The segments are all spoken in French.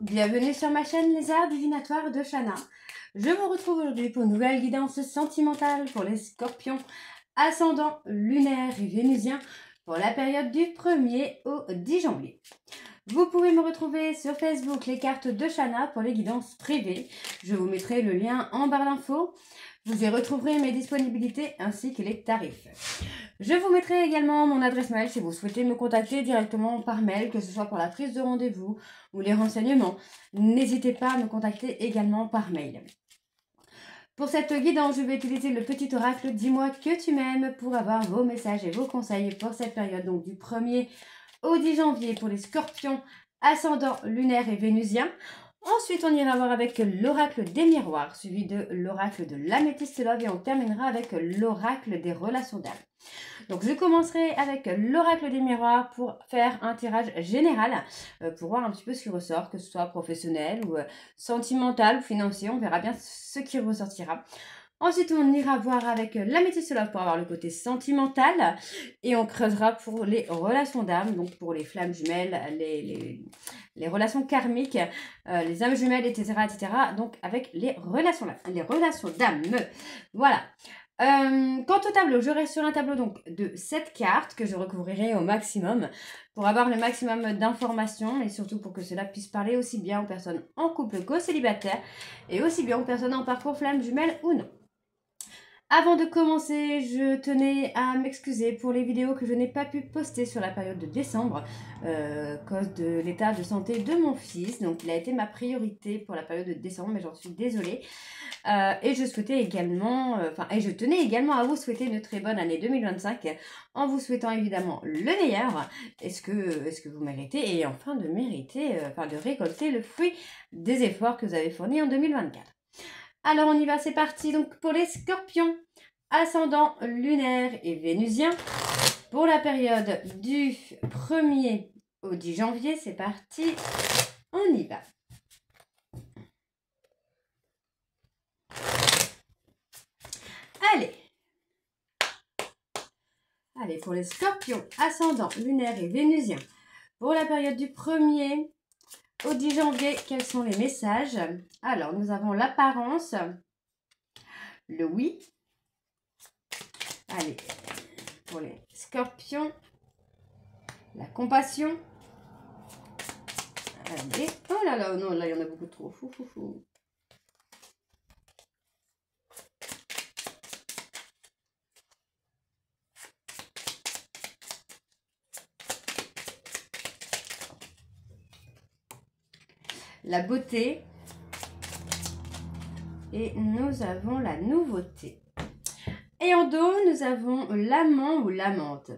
bienvenue sur ma chaîne Les Arts Divinatoires de Shana. Je vous retrouve aujourd'hui pour une nouvelle guidance sentimentale pour les scorpions, ascendant lunaire et vénusien pour la période du 1er au 10 janvier. Vous pouvez me retrouver sur Facebook les cartes de Shana pour les guidances privées. Je vous mettrai le lien en barre d'infos. Vous y retrouverez mes disponibilités ainsi que les tarifs. Je vous mettrai également mon adresse mail si vous souhaitez me contacter directement par mail, que ce soit pour la prise de rendez-vous ou les renseignements. N'hésitez pas à me contacter également par mail. Pour cette guidance, je vais utiliser le petit oracle « Dis-moi que tu m'aimes » pour avoir vos messages et vos conseils pour cette période, donc du 1er au 10 janvier pour les scorpions, ascendant lunaire et vénusien. Ensuite, on ira voir avec l'oracle des miroirs, suivi de l'oracle de l'améthyste love, et on terminera avec l'oracle des relations d'âme. Donc, je commencerai avec l'oracle des miroirs pour faire un tirage général, pour voir un petit peu ce qui ressort, que ce soit professionnel ou sentimental ou financier. On verra bien ce qui ressortira. Ensuite, on ira voir avec l'améthyste love pour avoir le côté sentimental. Et on creusera pour les relations d'âme, donc pour les flammes jumelles, les relations karmiques, les âmes jumelles, etc., etc. Donc avec les relations d'âme. Voilà. Quant au tableau, je reste sur un tableau donc de 7 cartes que je recouvrirai au maximum pour avoir le maximum d'informations et surtout pour que cela puisse parler aussi bien aux personnes en couple qu'aux célibataires et aussi bien aux personnes en parcours flammes jumelles ou non. Avant de commencer, je tenais à m'excuser pour les vidéos que je n'ai pas pu poster sur la période de décembre à cause de l'état de santé de mon fils. Donc, il a été ma priorité pour la période de décembre, mais j'en suis désolée. Et je souhaitais également, je tenais également à vous souhaiter une très bonne année 2025 en vous souhaitant évidemment le meilleur. Est-ce que vous méritez et enfin de récolter le fruit des efforts que vous avez fournis en 2024. Alors on y va, c'est parti. Donc pour les scorpions, ascendant lunaire et vénusien, pour la période du 1er au 10 janvier, c'est parti, on y va. Allez, pour les scorpions, ascendant lunaire et vénusien, pour la période du 1er au 10 janvier, quels sont les messages? Alors, nous avons l'apparence, le oui. Allez, pour les scorpions, la compassion. Allez, oh là là, non, là, il y en a beaucoup trop. Fou. La beauté. Et nous avons la nouveauté. Et en dos, nous avons l'amant ou l'amante.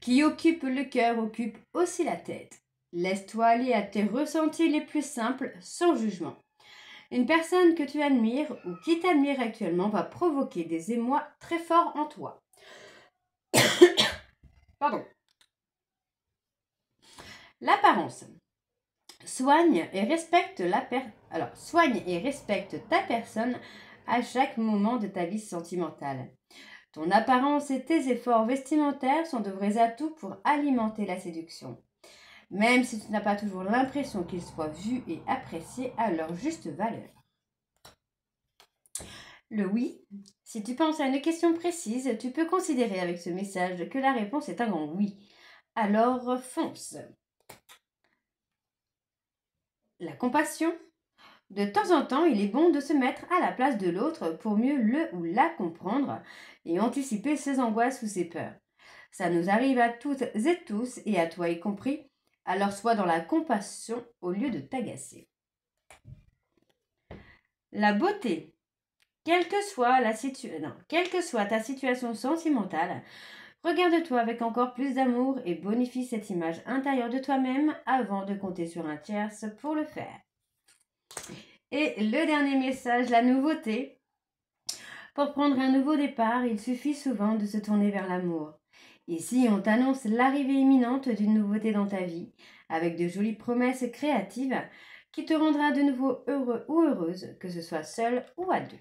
Qui occupe le cœur, occupe aussi la tête. Laisse-toi aller à tes ressentis les plus simples, sans jugement. Une personne que tu admires ou qui t'admire actuellement va provoquer des émois très forts en toi. Pardon. L'apparence. Soigne et respecte ta personne à chaque moment de ta vie sentimentale. Ton apparence et tes efforts vestimentaires sont de vrais atouts pour alimenter la séduction. Même si tu n'as pas toujours l'impression qu'ils soient vus et appréciés à leur juste valeur. Le oui. Si tu penses à une question précise, tu peux considérer avec ce message que la réponse est un grand oui. Alors fonce. La compassion. De temps en temps, il est bon de se mettre à la place de l'autre pour mieux le ou la comprendre et anticiper ses angoisses ou ses peurs. Ça nous arrive à toutes et tous, et à toi y compris, alors sois dans la compassion au lieu de t'agacer. La beauté. Quelle que soit ta situation sentimentale, regarde-toi avec encore plus d'amour et bonifie cette image intérieure de toi-même avant de compter sur un tierce pour le faire. Et le dernier message, la nouveauté. Pour prendre un nouveau départ, il suffit souvent de se tourner vers l'amour. Ici, on t'annonce l'arrivée imminente d'une nouveauté dans ta vie, avec de jolies promesses créatives qui te rendra de nouveau heureux ou heureuse, que ce soit seul ou à deux.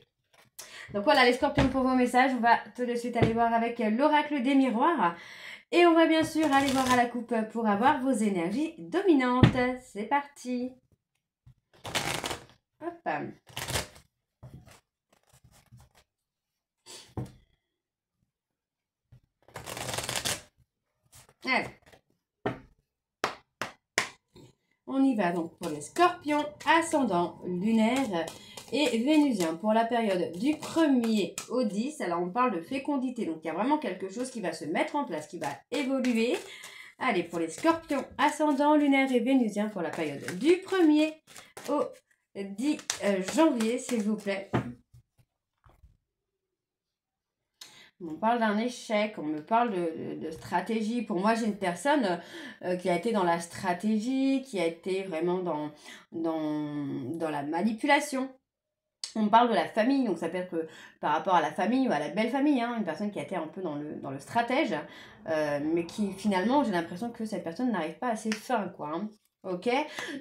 Donc voilà les scorpions pour vos messages. On va tout de suite aller voir avec l'oracle des miroirs. Et on va bien sûr aller voir à la coupe pour avoir vos énergies dominantes. C'est parti. Hop. Allez. On y va donc pour les scorpions, ascendant, lunaire et vénusien pour la période du 1er au 10. Alors on parle de fécondité, donc il y a vraiment quelque chose qui va se mettre en place, qui va évoluer. Allez, pour les scorpions, ascendant, lunaire et vénusien pour la période du 1er au 10 janvier, s'il vous plaît. On parle d'un échec, on me parle de stratégie. Pour moi, j'ai une personne qui a été dans la stratégie, qui a été vraiment dans la manipulation. On parle de la famille, donc ça peut être par rapport à la famille ou à la belle famille, hein, une personne qui a été un peu dans le stratège, mais qui finalement, j'ai l'impression que cette personne n'arrive pas à ses fins, quoi. Hein. Ok,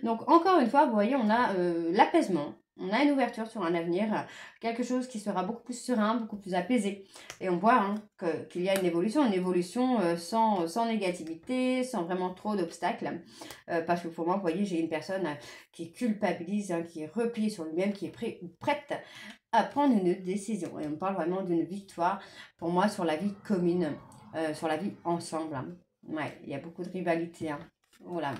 donc encore une fois, vous voyez, on a l'apaisement. On a une ouverture sur un avenir, quelque chose qui sera beaucoup plus serein, beaucoup plus apaisé. Et on voit hein, qu'il y a une évolution sans négativité, sans vraiment trop d'obstacles. Parce que pour moi, vous voyez, j'ai une personne qui culpabilise, hein, qui est repliée sur lui-même, qui est prête à prendre une décision. Et on parle vraiment d'une victoire, pour moi, sur la vie commune, sur la vie ensemble. Hein. Ouais, il y a beaucoup de rivalité. Hein. Voilà.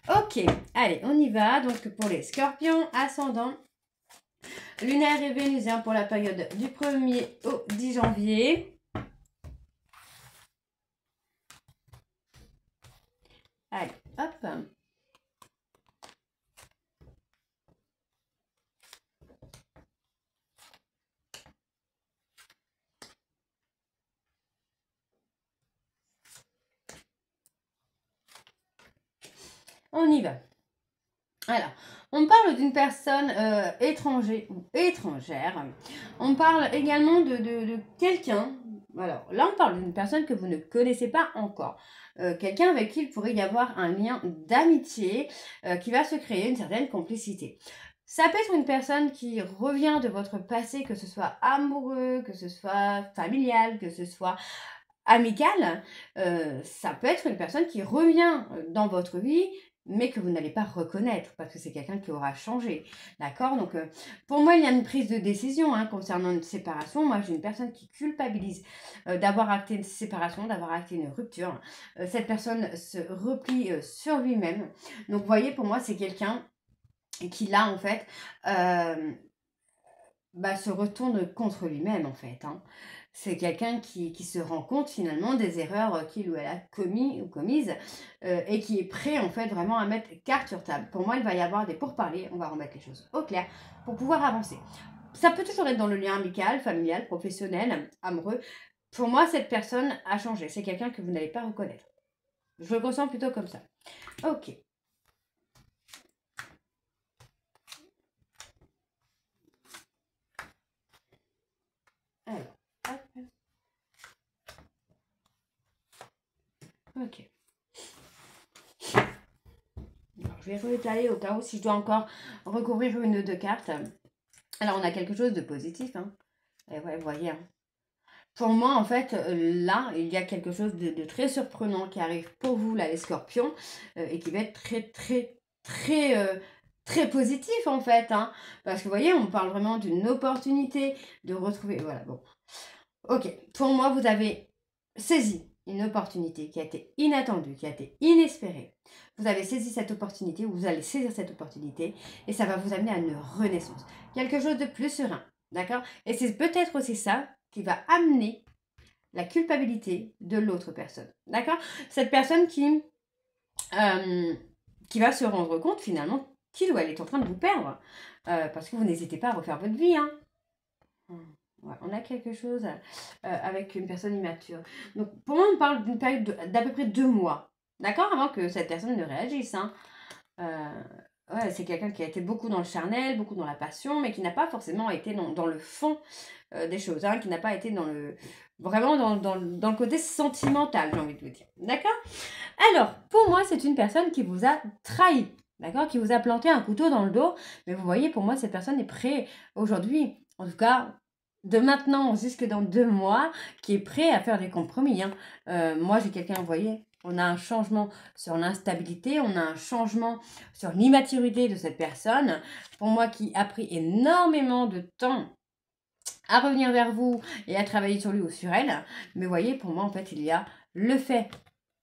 Ok, allez, on y va. Donc, pour les scorpions, ascendant, lunaire et vénusien pour la période du 1er au 10 janvier. Allez, hop. On y va. Alors, on parle d'une personne étranger ou étrangère. On parle également de quelqu'un. Alors, là, on parle d'une personne que vous ne connaissez pas encore. Quelqu'un avec qui il pourrait y avoir un lien d'amitié qui va se créer une certaine complicité. Ça peut être une personne qui revient de votre passé, que ce soit amoureux, que ce soit familial, que ce soit amical. Ça peut être une personne qui revient dans votre vie, mais que vous n'allez pas reconnaître parce que c'est quelqu'un qui aura changé. D'accord? Donc, pour moi, il y a une prise de décision hein, concernant une séparation. Moi, j'ai une personne qui culpabilise d'avoir acté une séparation, d'avoir acté une rupture. Cette personne se replie sur lui-même. Donc, vous voyez, pour moi, c'est quelqu'un qui, là, en fait, se retourne contre lui-même, en fait. Hein. C'est quelqu'un qui se rend compte finalement des erreurs qu'il ou elle a commis ou commises et qui est prêt en fait vraiment à mettre carte sur table. Pour moi, il va y avoir des pourparlers, on va remettre les choses au clair pour pouvoir avancer. Ça peut toujours être dans le lien amical, familial, professionnel, amoureux. Pour moi, cette personne a changé. C'est quelqu'un que vous n'allez pas reconnaître. Je le ressens plutôt comme ça. Ok. Alors, hop. Ok. Alors, je vais réétaler au cas où si je dois encore recouvrir une ou deux cartes. Alors, on a quelque chose de positif. Hein. Et ouais, vous voyez. Hein. Pour moi, en fait, là, il y a quelque chose de très surprenant qui arrive pour vous, là, les scorpions, et qui va être très positif, en fait. Hein. Parce que, vous voyez, on parle vraiment d'une opportunité de retrouver... Voilà, bon. Ok, pour moi, vous avez saisi une opportunité qui a été inattendue, qui a été inespérée. Vous avez saisi cette opportunité, ou vous allez saisir cette opportunité, et ça va vous amener à une renaissance. Quelque chose de plus serein, d'accord? Et c'est peut-être aussi ça qui va amener la culpabilité de l'autre personne, d'accord? Cette personne qui va se rendre compte finalement qu'il ou elle est en train de vous perdre, parce que vous n'hésitez pas à refaire votre vie, hein. Ouais, on a quelque chose avec une personne immature. Donc, pour moi, on parle d'une période d'à peu près 2 mois. D'accord? Avant que cette personne ne réagisse. Hein. Ouais, c'est quelqu'un qui a été beaucoup dans le charnel, beaucoup dans la passion, mais qui n'a pas forcément été dans le fond des choses. Hein, qui n'a pas été vraiment dans le côté sentimental, j'ai envie de vous dire. D'accord? Alors, pour moi, c'est une personne qui vous a trahi. D'accord? Qui vous a planté un couteau dans le dos. Mais vous voyez, pour moi, cette personne est prête aujourd'hui, en tout cas... de maintenant jusque dans 2 mois qui est prêt à faire des compromis. Hein. Moi, j'ai quelqu'un, vous voyez, on a un changement sur l'instabilité, on a un changement sur l'immaturité de cette personne. Pour moi, qui a pris énormément de temps à revenir vers vous et à travailler sur lui ou sur elle. Mais voyez, pour moi, en fait, il y a le fait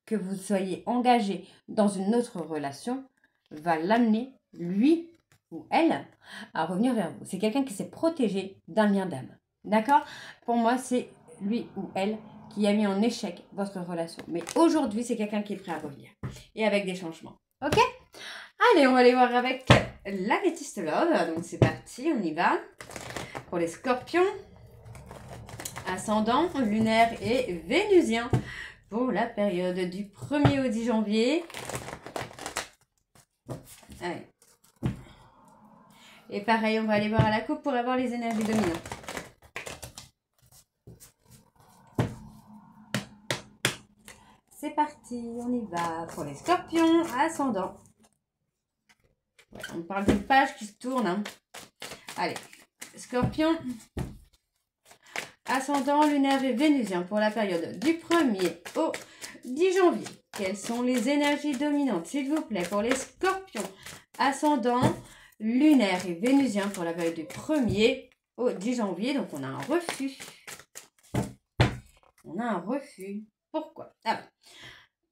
que vous soyez engagé dans une autre relation va l'amener, lui ou elle, à revenir vers vous. C'est quelqu'un qui s'est protégé d'un lien d'âme. D'accord? Pour moi, c'est lui ou elle qui a mis en échec votre relation. Mais aujourd'hui, c'est quelqu'un qui est prêt à revenir. Et avec des changements. Ok? Allez, on va aller voir avec l'Amethyst Love. Donc c'est parti, on y va. Pour les scorpions, ascendant, lunaire et vénusien. Pour la période du 1er au 10 janvier. Allez. Et pareil, on va aller voir à la coupe pour avoir les énergies dominantes. C'est parti, on y va pour les scorpions ascendants. Ouais, on parle d'une page qui se tourne. Hein. Allez, scorpion ascendant, lunaire et vénusien pour la période du 1er au 10 janvier. Quelles sont les énergies dominantes, s'il vous plaît, pour les scorpions ascendant, lunaire et vénusien pour la période du 1er au 10 janvier. Donc, on a un refus. On a un refus. Pourquoi? Alors,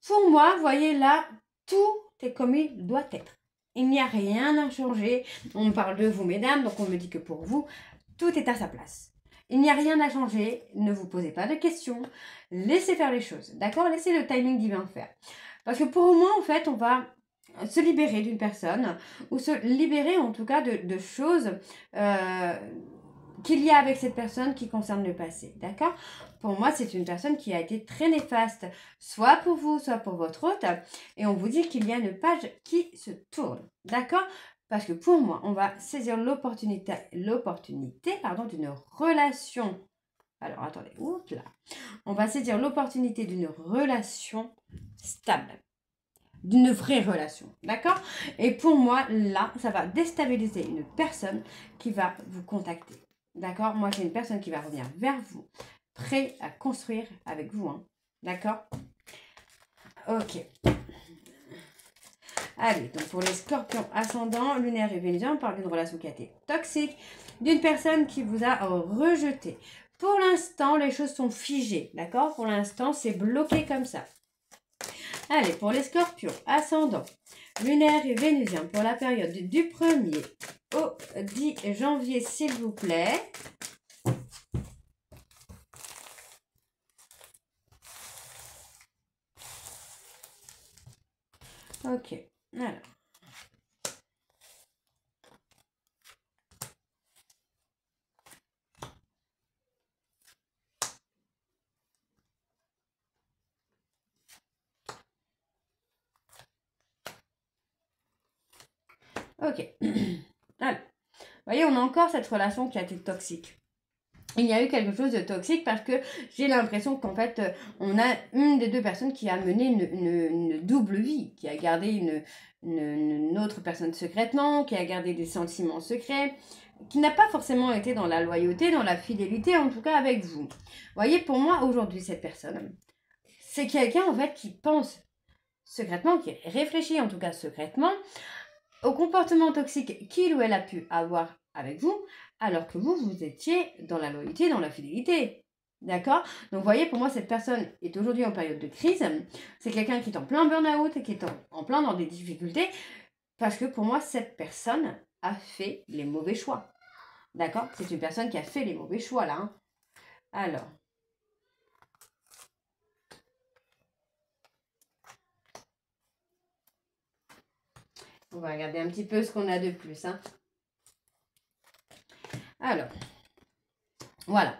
pour moi, vous voyez là, tout est comme il doit être. Il n'y a rien à changer. On me parle de vous, mesdames, donc on me dit que pour vous, tout est à sa place. Il n'y a rien à changer. Ne vous posez pas de questions. Laissez faire les choses. D'accord? Laissez le timing divin faire. Parce que pour moi, en fait, on va se libérer d'une personne ou se libérer en tout cas de choses qu'il y a avec cette personne qui concerne le passé, d'accord? Pour moi, c'est une personne qui a été très néfaste, soit pour vous, soit pour votre hôte, et on vous dit qu'il y a une page qui se tourne, d'accord? Parce que pour moi, on va saisir l'opportunité d'une relation. Alors, attendez, oups là. On va saisir l'opportunité d'une relation stable. D'une vraie relation, d'accord? Et pour moi, là, ça va déstabiliser une personne qui va vous contacter, d'accord? Moi, j'ai une personne qui va revenir vers vous, prêt à construire avec vous, hein, d'accord? Ok. Allez, donc pour les scorpions ascendants, lunaire et vénusien, on parle d'une relation qui a été toxique, d'une personne qui vous a rejeté. Pour l'instant, les choses sont figées, d'accord? Pour l'instant, c'est bloqué comme ça. Allez, pour les scorpions, ascendant, lunaire et vénusien, pour la période du 1er au 10 janvier, s'il vous plaît. Ok, alors. Ok. Alors, vous voyez, on a encore cette relation qui a été toxique. Il y a eu quelque chose de toxique parce que j'ai l'impression qu'en fait, on a une des deux personnes qui a mené une double vie, qui a gardé une autre personne secrètement, qui a gardé des sentiments secrets, qui n'a pas forcément été dans la loyauté, dans la fidélité, en tout cas avec vous. Vous voyez, pour moi, aujourd'hui, cette personne, c'est quelqu'un en fait qui pense secrètement, qui réfléchit en tout cas secrètement, au comportement toxique qu'il ou elle a pu avoir avec vous, alors que vous, vous étiez dans la loyauté, dans la fidélité. D'accord? Donc, vous voyez, pour moi, cette personne est aujourd'hui en période de crise. C'est quelqu'un qui est en plein burn-out et qui est en plein dans des difficultés. Parce que pour moi, cette personne a fait les mauvais choix. D'accord? C'est une personne qui a fait les mauvais choix, là. Hein. Alors. On va regarder un petit peu ce qu'on a de plus. Hein. Alors, voilà.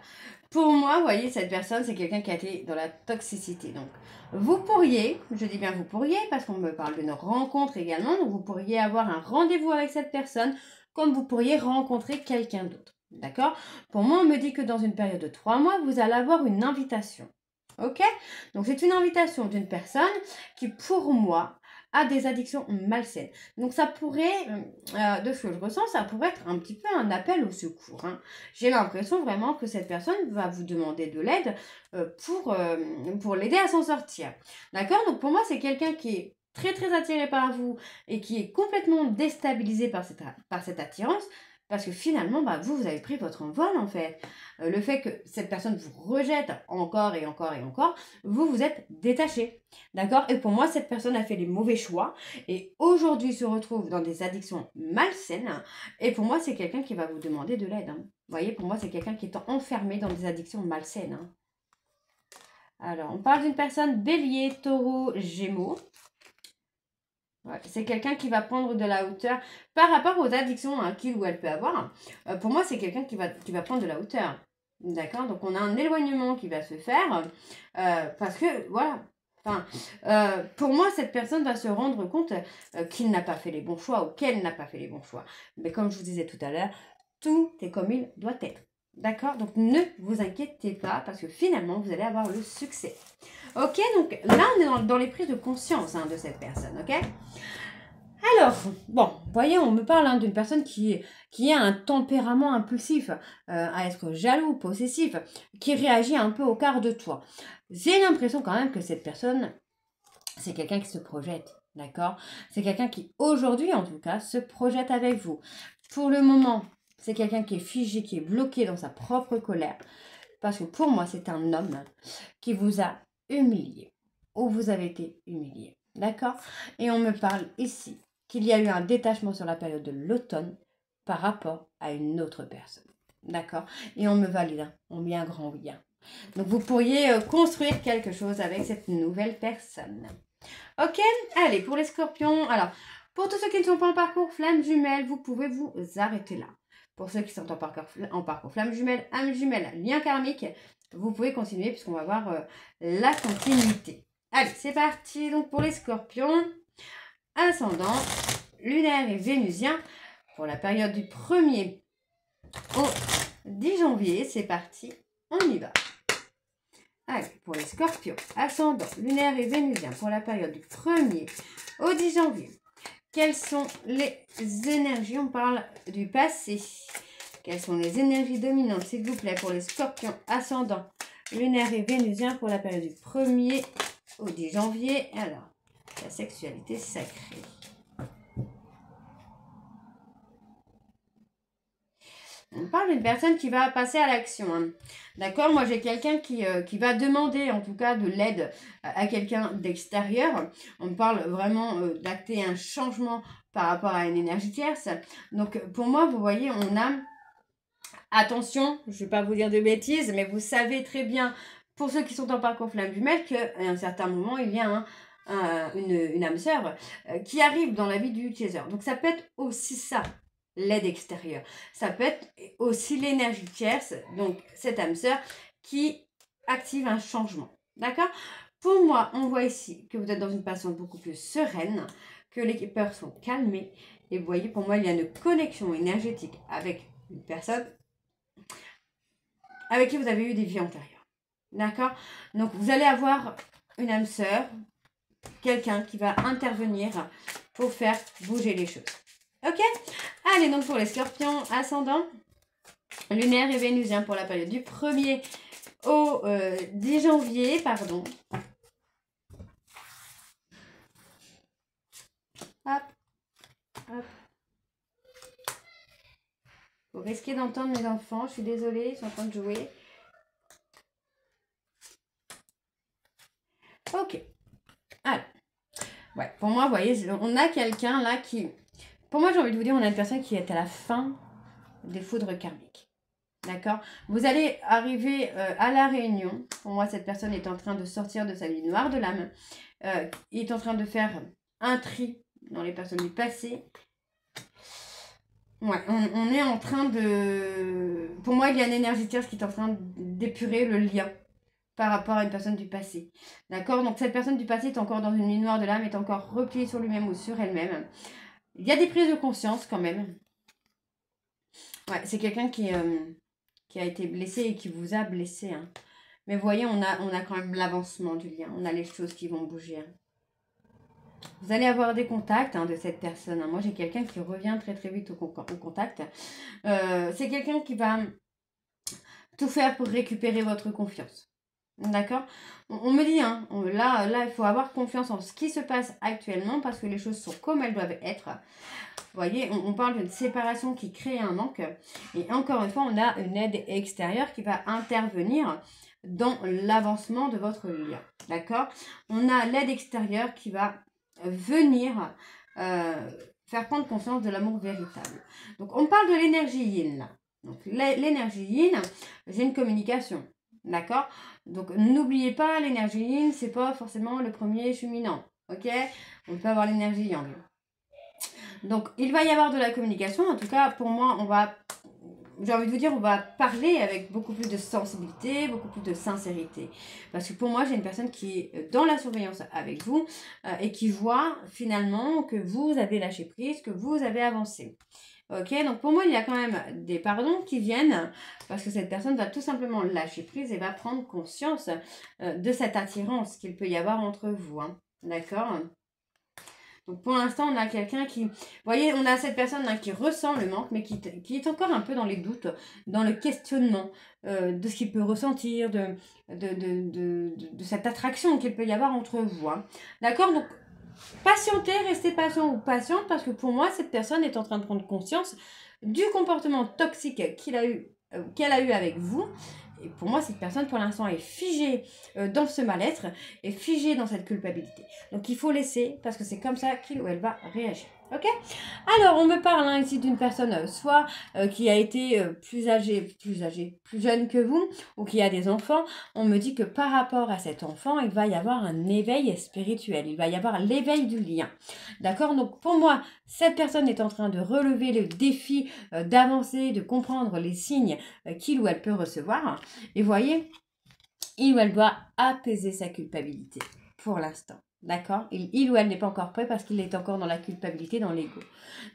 Pour moi, vous voyez, cette personne, c'est quelqu'un qui a été dans la toxicité. Donc, vous pourriez, je dis bien vous pourriez, parce qu'on me parle d'une rencontre également, donc vous pourriez avoir un rendez-vous avec cette personne, comme vous pourriez rencontrer quelqu'un d'autre. D'accord? Pour moi, on me dit que dans une période de 3 mois, vous allez avoir une invitation. Ok? Donc, c'est une invitation d'une personne qui, pour moi, à des addictions malsaines. Donc ça pourrait, de ce que je ressens, ça pourrait être un petit peu un appel au secours. Hein. J'ai l'impression vraiment que cette personne va vous demander de l'aide pour l'aider à s'en sortir. D'accord? Donc pour moi, c'est quelqu'un qui est très très attiré par vous et qui est complètement déstabilisé par cette attirance. Parce que finalement, vous avez pris votre envol en fait. Le fait que cette personne vous rejette encore et encore et encore, vous êtes détaché. D'accord? Et pour moi, cette personne a fait les mauvais choix et aujourd'hui se retrouve dans des addictions malsaines. Et pour moi, c'est quelqu'un qui va vous demander de l'aide. Hein. Vous voyez, pour moi, c'est quelqu'un qui est enfermé dans des addictions malsaines. Hein. Alors, on parle d'une personne bélier, taureau, gémeaux. Ouais, c'est quelqu'un qui va prendre de la hauteur par rapport aux addictions qu'il ou elle peut avoir. Pour moi, c'est quelqu'un qui va prendre de la hauteur. D'accord? Donc, on a un éloignement qui va se faire parce que, voilà. Enfin, pour moi, cette personne va se rendre compte qu'il n'a pas fait les bons choix ou qu'elle n'a pas fait les bons choix. Mais comme je vous disais tout à l'heure, tout est comme il doit être. D'accord? Donc, ne vous inquiétez pas parce que finalement, vous allez avoir le succès. Ok, donc là, on est dans les prises de conscience de cette personne, ok? Alors, bon, vous voyez, on me parle d'une personne qui a un tempérament impulsif, à être jaloux, possessif, qui réagit un peu au quart de toi. J'ai l'impression quand même que cette personne, c'est quelqu'un qui se projette, d'accord? C'est quelqu'un qui, aujourd'hui en tout cas, se projette avec vous. Pour le moment, c'est quelqu'un qui est figé, qui est bloqué dans sa propre colère. Parce que pour moi, c'est un homme qui vous a humilié ou vous avez été humilié. D'accord? Et on me parle ici qu'il y a eu un détachement sur la période de l'automne par rapport à une autre personne. D'accord? Et on me valide. On met un grand oui. Donc vous pourriez construire quelque chose avec cette nouvelle personne. Ok? Allez, pour les scorpions. Alors, pour tous ceux qui ne sont pas en parcours flamme jumelle, vous pouvez vous arrêter là. Pour ceux qui sont en parcours flamme jumelle, âme jumelle, lien karmique, vous pouvez continuer puisqu'on va voir la continuité. Allez, c'est parti. Donc pour les scorpions, ascendant, lunaire et vénusien, pour la période du 1er au 10 janvier, c'est parti, on y va. Allez, pour les scorpions, ascendant, lunaire et vénusien, pour la période du 1er au 10 janvier. Quelles sont les énergies? On parle du passé. Quelles sont les énergies dominantes, s'il vous plaît, pour les scorpions ascendants, lunaire et vénusien pour la période du 1er au 10 janvier. Alors, la sexualité sacrée. On parle d'une personne qui va passer à l'action. Hein. D'accord? Moi, j'ai quelqu'un qui va demander, en tout cas, de l'aide à quelqu'un d'extérieur. On parle vraiment d'acter un changement par rapport à une énergie tierce. Donc, pour moi, vous voyez, on a... Attention, je ne vais pas vous dire de bêtises, mais vous savez très bien, pour ceux qui sont en parcours flamme jumelle, qu'à un certain moment, il y a une âme sœur qui arrive dans la vie du chaser. Donc, ça peut être aussi ça. L'aide extérieure. Ça peut être aussi l'énergie tierce, donc cette âme sœur, qui active un changement. D'accord? Pour moi, on voit ici que vous êtes dans une passion beaucoup plus sereine, que les peurs sont calmées. Et vous voyez, pour moi, il y a une connexion énergétique avec une personne avec qui vous avez eu des vies antérieures. D'accord? Donc, vous allez avoir une âme sœur, quelqu'un qui va intervenir pour faire bouger les choses. Ok? Allez, donc pour les scorpions ascendants, lunaire et vénusien pour la période du 1er au 10 janvier, pardon. Hop, hop. Vous risquez d'entendre mes enfants, je suis désolée, ils sont en train de jouer. Ok. Alors, ouais, pour moi, vous voyez, on a quelqu'un là qui... Pour moi, j'ai envie de vous dire, on a une personne qui est à la fin des foudres karmiques. D'accord? Vous allez arriver à la réunion. Pour moi, cette personne est en train de sortir de sa vie noire de l'âme. Il est en train de faire un tri dans les personnes du passé. Ouais, on est en train de... Pour moi, il y a une énergie tierce qui est en train d'épurer le lien par rapport à une personne du passé. D'accord? Donc, cette personne du passé est encore dans une nuit noire de l'âme, est encore repliée sur lui-même ou sur elle-même. Il y a des prises de conscience quand même. Ouais, c'est quelqu'un qui a été blessé et qui vous a blessé. Hein. Mais vous voyez, on a quand même l'avancement du lien. On a les choses qui vont bouger. Hein. Vous allez avoir des contacts de cette personne. Moi, j'ai quelqu'un qui revient très très vite au contact. C'est quelqu'un qui va tout faire pour récupérer votre confiance. D'accord? On me dit, là, il faut avoir confiance en ce qui se passe actuellement parce que les choses sont comme elles doivent être. Vous voyez, on parle d'une séparation qui crée un manque. Et encore une fois, on a une aide extérieure qui va intervenir dans l'avancement de votre lien. D'accord? On a l'aide extérieure qui va venir faire prendre conscience de l'amour véritable. Donc, on parle de l'énergie yin là. Donc, l'énergie yin, j'ai une communication. D'accord? Donc, n'oubliez pas, l'énergie yin, c'est pas forcément le premier cheminant. Ok? On peut avoir l'énergie yang. Donc, il va y avoir de la communication. En tout cas, pour moi, j'ai envie de vous dire, on va parler avec beaucoup plus de sensibilité, beaucoup plus de sincérité. Parce que pour moi, j'ai une personne qui est dans la surveillance avec vous et qui voit finalement que vous avez lâché prise, que vous avez avancé. Ok, donc pour moi, il y a quand même des pardons qui viennent parce que cette personne va tout simplement lâcher prise et va prendre conscience de cette attirance qu'il peut y avoir entre vous. D'accord ? Donc pour l'instant, on a quelqu'un qui... Vous voyez, on a cette personne qui ressent le manque, mais qui est encore un peu dans les doutes, dans le questionnement de ce qu'il peut ressentir, de cette attraction qu'il peut y avoir entre vous. D'accord? Donc, patientez, restez patient ou patiente, parce que pour moi, cette personne est en train de prendre conscience du comportement toxique qu'elle a eu avec vous. Et pour moi, cette personne, pour l'instant, est figée dans ce mal-être, est figée dans cette culpabilité. Donc, il faut laisser, parce que c'est comme ça qu'il ou elle va réagir. Ok? Alors, on me parle ici d'une personne, soit qui a été plus jeune que vous, ou qui a des enfants. On me dit que par rapport à cet enfant, il va y avoir un éveil spirituel. Il va y avoir l'éveil du lien. D'accord? Donc, pour moi, cette personne est en train de relever le défi d'avancer, de comprendre les signes qu'il ou elle peut recevoir. Et voyez, il ou elle doit apaiser sa culpabilité pour l'instant. D'accord? Il ou elle n'est pas encore prêt parce qu'il est encore dans la culpabilité, dans l'ego.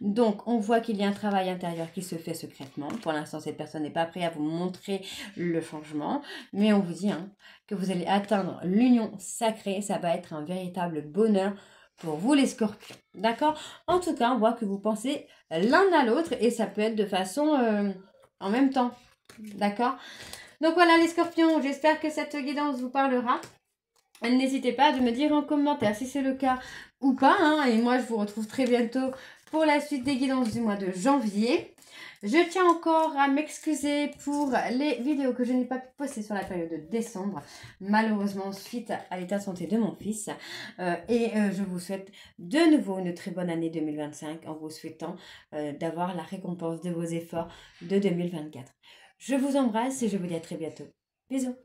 Donc, on voit qu'il y a un travail intérieur qui se fait secrètement. Pour l'instant, cette personne n'est pas prête à vous montrer le changement. Mais on vous dit que vous allez atteindre l'union sacrée. Ça va être un véritable bonheur pour vous, les scorpions. D'accord? En tout cas, on voit que vous pensez l'un à l'autre et ça peut être de façon en même temps. D'accord? Donc voilà les scorpions, j'espère que cette guidance vous parlera. N'hésitez pas à me dire en commentaire si c'est le cas ou pas. Et moi, je vous retrouve très bientôt pour la suite des guidances du mois de janvier. Je tiens encore à m'excuser pour les vidéos que je n'ai pas pu poster sur la période de décembre, malheureusement suite à l'état de santé de mon fils. Je vous souhaite de nouveau une très bonne année 2025 en vous souhaitant d'avoir la récompense de vos efforts de 2024. Je vous embrasse et je vous dis à très bientôt. Bisous.